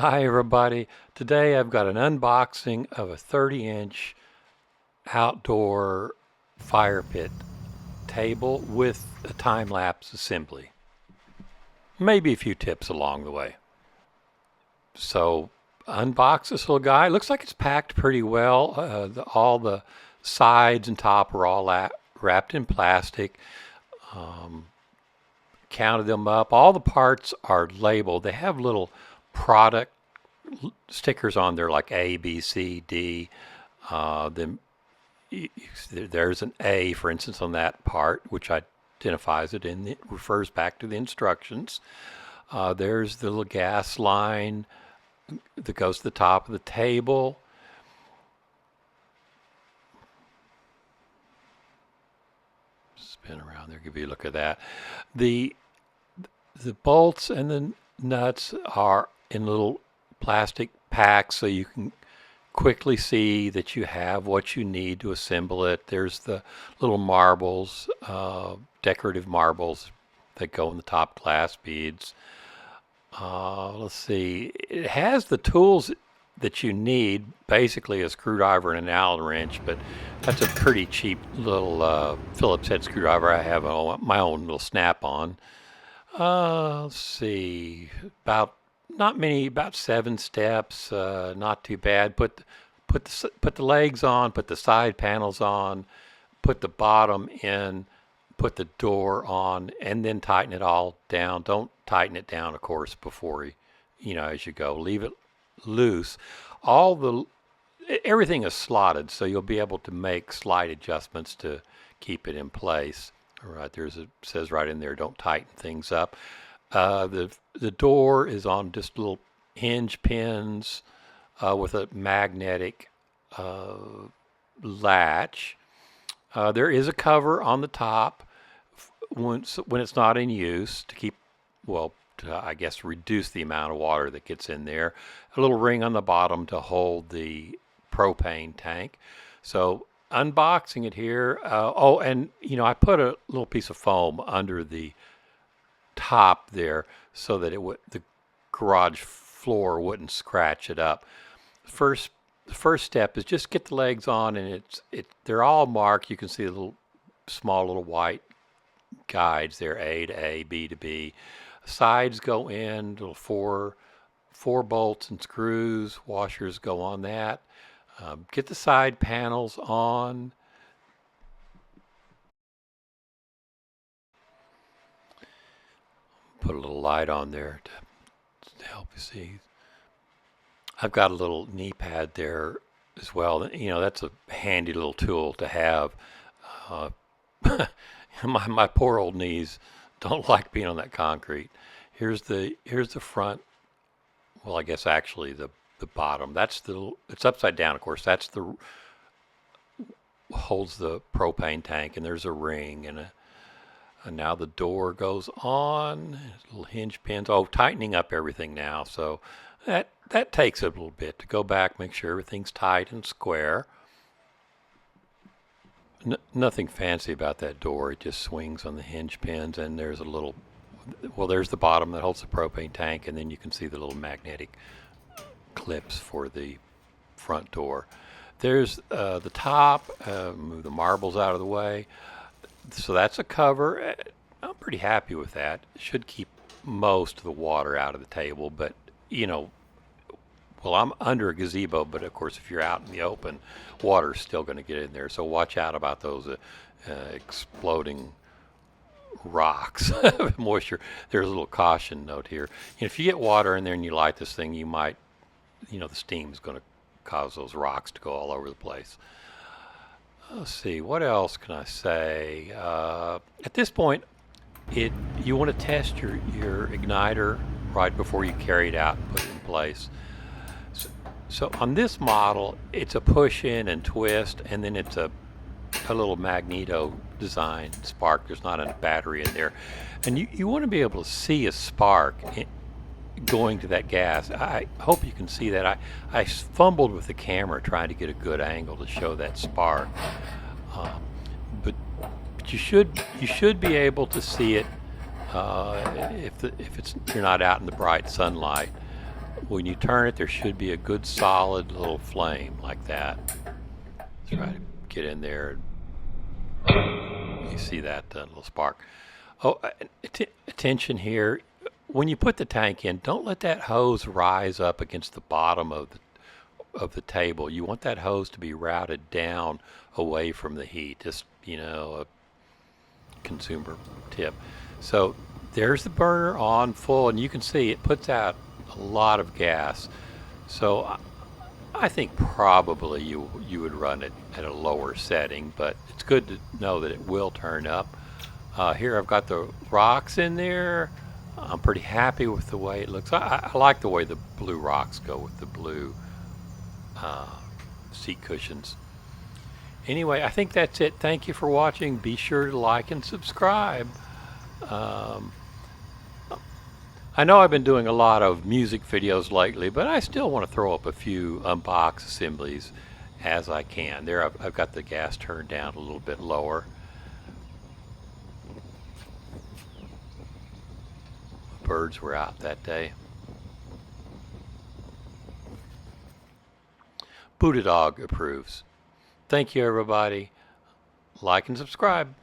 Hi everybody. Today I've got an unboxing of a 30-inch outdoor fire pit table with a time-lapse assembly. Maybe a few tips along the way. So unbox this little guy. It looks like it's packed pretty well. All the sides and top are all wrapped in plastic. Counted them up. All the parts are labeled. They have little product stickers on there like A, B, C, D. Then there's an A, for instance, on that part, which identifies it and it refers back to the instructions. There's the little gas line that goes to the top of the table. Spin around there, give you a look at that. The bolts and the nuts are in little plastic packs so you can quickly see that you have what you need to assemble it. There's the little marbles, decorative marbles that go in the top glass beads. Let's see, it has the tools that you need, basically a screwdriver and an Allen wrench, but that's a pretty cheap little Phillips head screwdriver. I have my own little snap-on. Let's see, about 7 steps, not too bad. Put the legs on, put the side panels on, put the bottom in, put the door on, and then tighten it all down. Don't tighten it down, of course, before as you go. Leave it loose. Everything is slotted, so you'll be able to make slight adjustments to keep it in place. All right, it says right in there, don't tighten things up. The door is on just little hinge pins with a magnetic latch. There is a cover on the top when it's not in use to I guess reduce the amount of water that gets in there. A little ring on the bottom to hold the propane tank. So unboxing it here. And I put a little piece of foam under the top there so that the garage floor wouldn't scratch it up. The first step is just get the legs on, and they're all marked. You can see the small little white guides there, A to A, B to B. Sides go in, little four bolts and screws. Washers go on that. Get the side panels on. Put a little light on there to help you see. I've got a little knee pad there as well. That's a handy little tool to have. My poor old knees don't like being on that concrete. Here's the front. Well, I guess actually the bottom. It's upside down, of course. That's holds the propane tank, and there's a ring and now the door goes on. Little hinge pins. Tightening up everything now. So that takes a little bit to go back, make sure everything's tight and square. Nothing fancy about that door. It just swings on the hinge pins, and there's there's the bottom that holds the propane tank, and then you can see the little magnetic clips for the front door. There's the top. Move the marbles out of the way. So that's a cover. I'm pretty happy with that. It should keep most of the water out of the table, but I'm under a gazebo, but of course if you're out in the open, water's still going to get in there. So watch out about those exploding rocks. Moisture. There's a little caution note here. If you get water in there and you light this thing, you might, the steam is going to cause those rocks to go all over the place. Let's see, what else can I say? At this point, you want to test your igniter right before you carry it out and put it in place. So on this model, it's a push in and twist, and then it's a little magneto design spark. There's not a battery in there. And you want to be able to see a spark going to that gas. I hope you can see that. I fumbled with the camera trying to get a good angle to show that spark. But you should be able to see it if you're not out in the bright sunlight. when you turn it, there should be a good solid little flame like that. Try to get in there. You see that little spark. Oh, attention here. When you put the tank in, don't let that hose rise up against the bottom of the table. You want that hose to be routed down away from the heat. Just, a consumer tip. So there's the burner on full, and you can see it puts out a lot of gas. So I think probably you would run it at a lower setting, but it's good to know that it will turn up. Here I've got the rocks in there. I'm pretty happy with the way it looks. I like the way the blue rocks go with the blue seat cushions. Anyway, I think that's it. Thank you for watching. Be sure to like and subscribe. I know I've been doing a lot of music videos lately, but I still want to throw up a few unbox assemblies as I can. There I've got the gas turned down a little bit lower. Birds were out that day. Buddha Dog approves. Thank you, everybody. Like and subscribe.